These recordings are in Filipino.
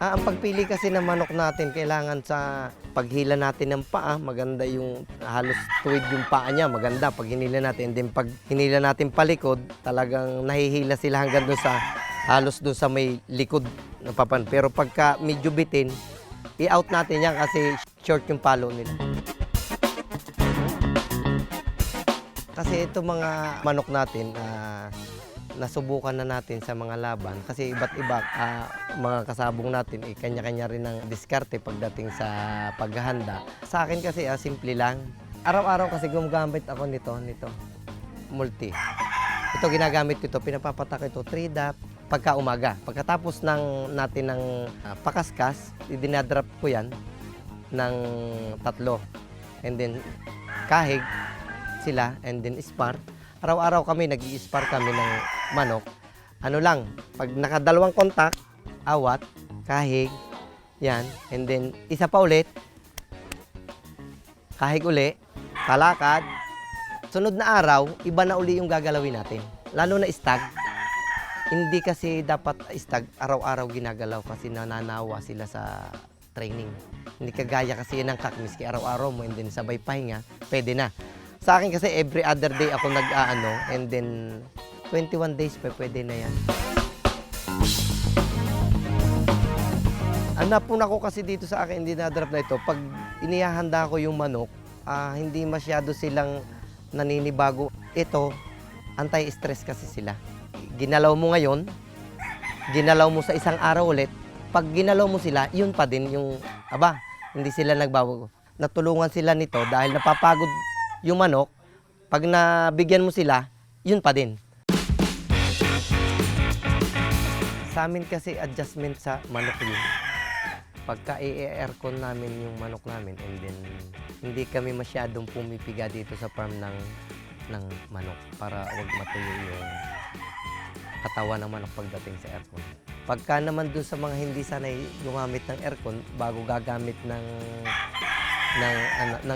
Ang pagpili kasi ng manok natin, kailangan sa paghila natin ng paa, maganda yung halos tuwid yung paa niya, maganda pag hinila natin. And then pag hinila natin palikod, talagang nahihila sila hanggang doon sa halos doon sa may likod ng papan. Pero pagka medyo bitin, i-out natin yan kasi short yung palo nila. Kasi itong mga manok natin, nasubukan na natin sa mga laban kasi iba't iba mga kasabong natin kanya-kanya rin ng diskarte pagdating sa paghahanda. Sa akin kasi simple lang. Araw-araw kasi gumagamit ako nito multi. Ito ginagamit ko ito, pinapapatak ito 3 dap pagka umaga. Pagkatapos natin ng pakaskas, dinadrop ko yan ng 3. And then kahig sila and then spar. Araw-araw kami nag-i-spar kami ng manok. Ano lang, pag nakadalawang kontak, awat, kahig, yan. And then, isa pa ulit, kahig uli, kalakad. Sunod na araw, iba na uli yung gagalawin natin. Lalo na stag. Hindi kasi dapat stag, araw-araw ginagalaw kasi nananawa sila sa training. Hindi kagaya kasi ng kakmis, kaya araw-araw mo and then sabay pahinga, pwede na. Sa akin kasi every other day ako nag-aano and then 21 days pa pwede na yan. Ang napuna ko kasi dito sa akin, hindi na-drop na ito, pag inihahanda ko yung manok, hindi masyado silang naninibago. Ito, anti-stress kasi sila. Ginalaw mo ngayon, ginalaw mo sa isang araw ulit, pag ginalaw mo sila, yun pa din yung, hindi sila nagbago. Natulungan sila nito dahil napapagod yung manok, pag nabigyan mo sila, yun pa din. Sa amin kasi adjustment sa manok yun. Pagka i-aircon namin yung manok namin and then hindi kami masyadong pumipiga dito sa farm ng manok para wag matuyo yung katawan ng manok pagdating sa aircon. Pagka naman dun sa mga hindi sanay gumamit ng aircon, bago gagamit ng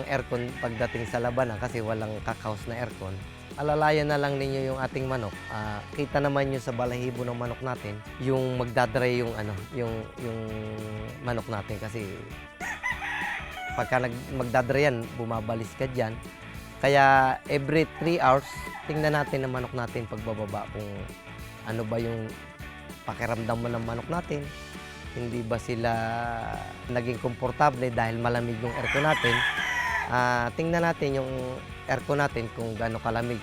aircon pagdating sa labanan kasi walang kakaos na aircon, alalayan na lang ninyo yung ating manok. Kita naman nyo sa balahibo ng manok natin, yung magdadry yung manok natin kasi pagka magdadry yan, bumabalis ka dyan. Kaya every 3 hours, tingnan natin ang manok natin pagbababa kung ano ba yung pakiramdam mo ng manok natin. Hindi ba sila naging komportable dahil malamig yung aircon natin. Tingnan natin yung aircon natin kung gaano kalamig.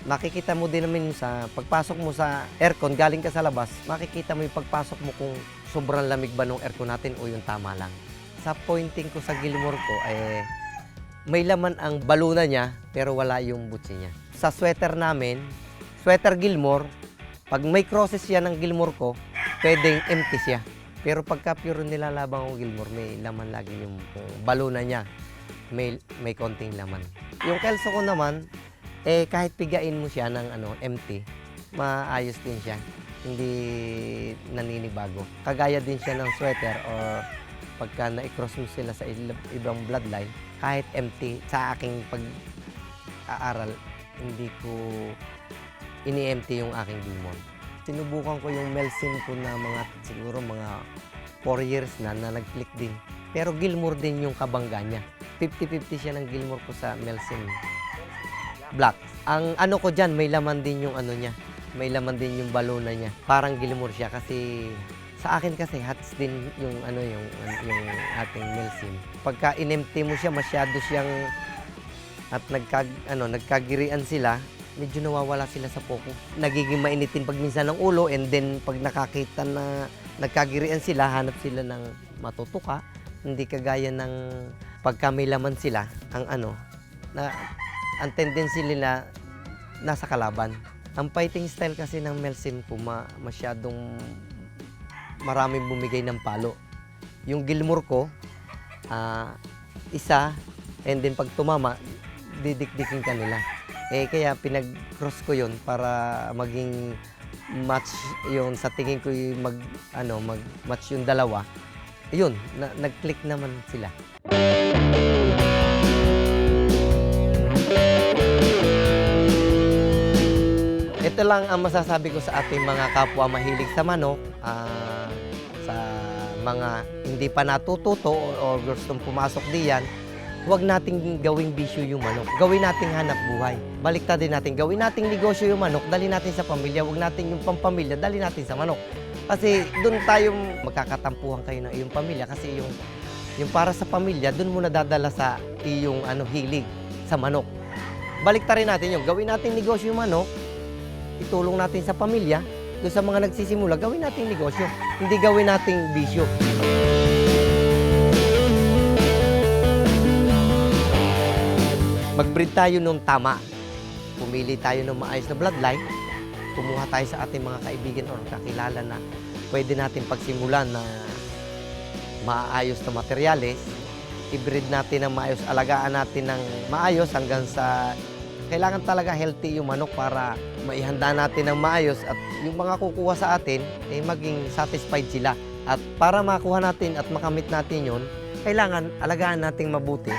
Makikita mo din naman sa pagpasok mo sa aircon, galing ka sa labas, makikita mo yung pagpasok mo kung sobrang lamig ba ng aircon natin o yung tama lang. Sa pointing ko sa Gilmore ko, may laman ang baluna niya pero wala yung butsi niya. Sa sweater namin, sweater Gilmore, pag may crosses siya ng Gilmore ko, pwedeng empty siya. Pero pagka pure nilalabang ko Gilmore, may laman lagi yung baluna niya. May konting laman. Yung kelso ko naman, kahit pigain mo siya ng empty, maayos din siya. Hindi naninibago. Kagaya din siya ng sweater or pagka na-cross mo sila sa ibang bloodline, kahit empty, sa aking pag-aaral, hindi ko ini-empty yung aking Gilmore. Sinubukan ko yung Melsim ko na siguro mga 4 years na nag-click din. Pero Gilmore din yung kabangga niya. 50-50 siya ng Gilmore ko sa Melsim Black. Ang ko dyan, may laman din yung niya. May laman din yung balona niya. Parang Gilmore siya kasi sa akin kasi hats din yung yung ating Melsim. Pagka in-empty mo siya, masyado siyang at nagkagirian sila, medyo nawawala sila sa focus. Nagiging mainitin pag minsan ng ulo and then pag nakakita na nagkagirian sila, hanap sila ng matutuka. Hindi kagaya ng pagka may laman sila, ang tendency nila nasa kalaban. Ang fighting style kasi ng Melsim ko masyadong maraming bumigay ng palo. Yung Gilmore ko, isa, and then pag tumama, didikdikin ka nila. Kaya pinag-cross ko yun para maging match yun sa tingin ko mag-match yung dalawa. Yun, nag-click naman sila. Ito lang ang masasabi ko sa ating mga kapwa mahilig sa manok, sa mga hindi pa natututo o gustong pumasok diyan, huwag nating gawing bisyo yung manok. Gawin nating hanap buhay. Baliktad din natin. Gawin nating negosyo yung manok, dali natin sa pamilya. Huwag natin yung pampamilya, dali natin sa manok. Kasi doon tayo magkakatampuhan kayo ng iyong pamilya. Kasi yung para sa pamilya, doon mo nadadala sa iyong hilig sa manok. Baliktarin natin yung gawin nating negosyo yung manok, itulong natin sa pamilya. Doon sa mga nagsisimula, gawin nating negosyo. Hindi gawin nating bisyo. Mag-breed tayo nung tama. Pumili tayo ng maayos na bloodline. Kumuha tayo sa ating mga kaibigan o kakilala na pwede natin pagsimulan na maayos na materyales. I-breed natin ng maayos, alagaan natin ng maayos hanggang sa kailangan talaga healthy yung manok para maihanda natin ng maayos at yung mga kukuha sa atin ay maging satisfied sila. At para makuha natin at makamit natin yun, kailangan alagaan nating mabuti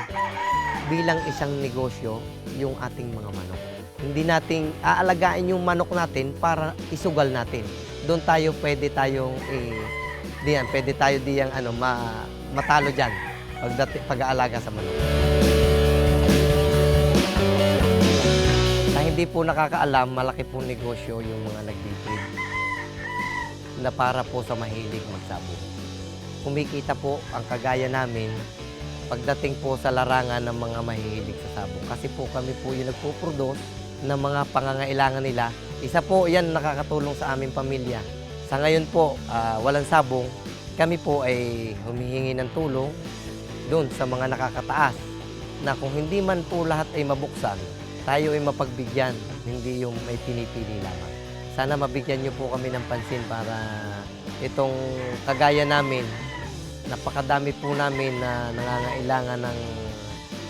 bilang isang negosyo yung ating mga manok. Hindi nating aalagaan yung manok natin para isugal natin. Doon tayo pwede tayong pwede tayo diyang matalo diyan pag-aalaga sa manok. Sa hindi po nakakaalam, malaki pong negosyo yung mga nagbe-breed na para po sa mahilig magsabong. Kumikita po ang kagaya namin pagdating po sa larangan ng mga mahihilig sa sabong. Kasi po kami po yung nagpo-produce ng mga pangangailangan nila. Isa po yan nakakatulong sa aming pamilya. Sa ngayon po, walang sabong. Kami po ay humihingi ng tulong doon sa mga nakakataas na kung hindi man po lahat ay mabuksan, tayo ay mapagbigyan, hindi yung may pinipili lamang. Sana mabigyan niyo po kami ng pansin para itong kagaya namin, napakadami po namin na nangangailangan ng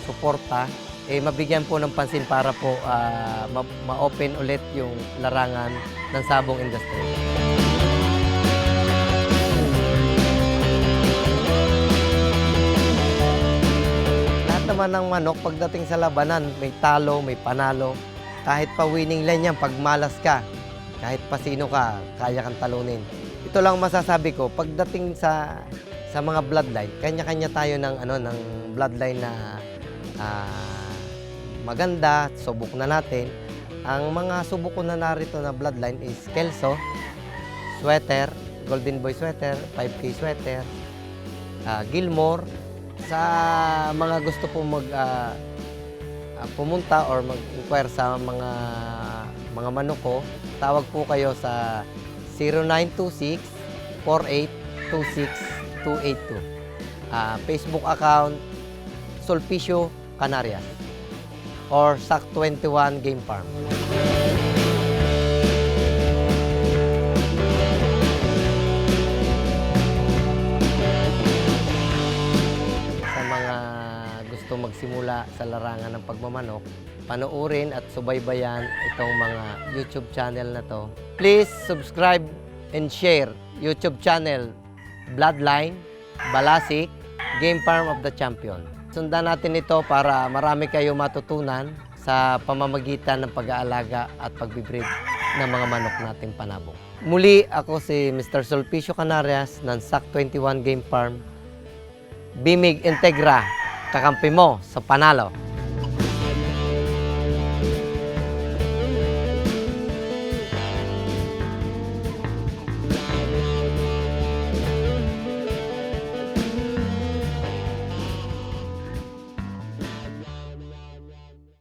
suporta, mabigyan po ng pansin para po ma-open ulit yung larangan ng sabong industry. Lahat naman ng manok, pagdating sa labanan, may talo, may panalo. Kahit pa winning line yan, pag malas ka, kahit pa sino ka, kaya kang talunin. Ito lang masasabi ko, pagdating sa mga bloodline, kanya-kanya tayo ng bloodline na maganda, subok na natin. Ang mga subok ko na narito na bloodline is Kelso, Sweater, Golden Boy Sweater, 5K Sweater, Gilmore. Sa mga gusto po pumunta or mag-inquire sa mga manok ko, tawag po kayo sa 0926 4826 282. Facebook account Sulpicio Canarias or SAC21 Game Farm. Sa mga gusto magsimula sa larangan ng pagmamanok, panoorin at subaybayan itong mga YouTube channel na to. Please subscribe and share YouTube channel Bloodline, Balasik, Game Farm of the Champion. Sundan natin ito para marami kayo matutunan sa pamamagitan ng pag-aalaga at pagbibreed ng mga manok nating panabong. Muli, ako si Mr. Sulpicio Canarias ng SAC21 Game Farm. Bimig Integra, kakampi mo sa panalo.